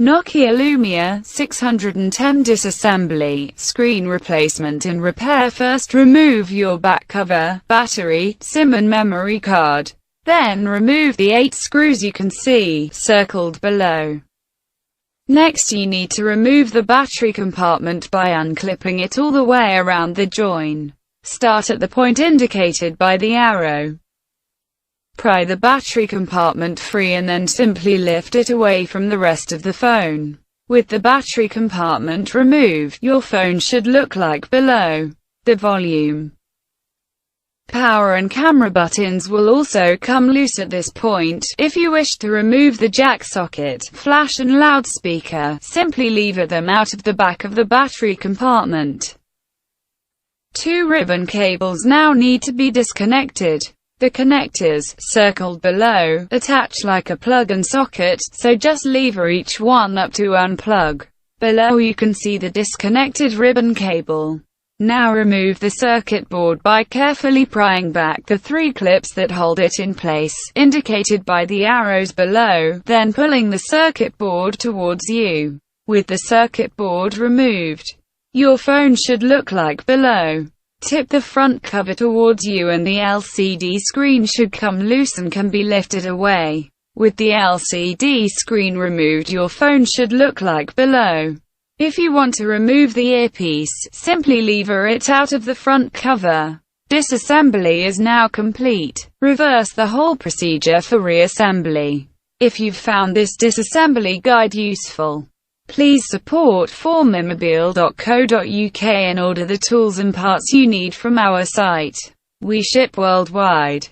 Nokia Lumia 610 Disassembly, screen replacement and repair. First remove your back cover, battery, SIM and memory card. Then remove the 8 screws you can see, circled below. Next you need to remove the battery compartment by unclipping it all the way around the join. Start at the point indicated by the arrow. Pry the battery compartment free and then simply lift it away from the rest of the phone. With the battery compartment removed, your phone should look like below. The volume, power and camera buttons will also come loose at this point. If you wish to remove the jack socket, flash and loudspeaker, simply lever them out of the back of the battery compartment. 2 ribbon cables now need to be disconnected. The connectors, circled below, attach like a plug and socket, so just lever each one up to unplug. Below you can see the disconnected ribbon cable. Now remove the circuit board by carefully prying back the 3 clips that hold it in place, indicated by the arrows below, then pulling the circuit board towards you. With the circuit board removed, your phone should look like below. Tip the front cover towards you and the LCD screen should come loose and can be lifted away. With the LCD screen removed, your phone should look like below. If you want to remove the earpiece, simply lever it out of the front cover. Disassembly is now complete. Reverse the whole procedure for reassembly. If you've found this disassembly guide useful, please support formimobile.co.uk and order the tools and parts you need from our site. We ship worldwide.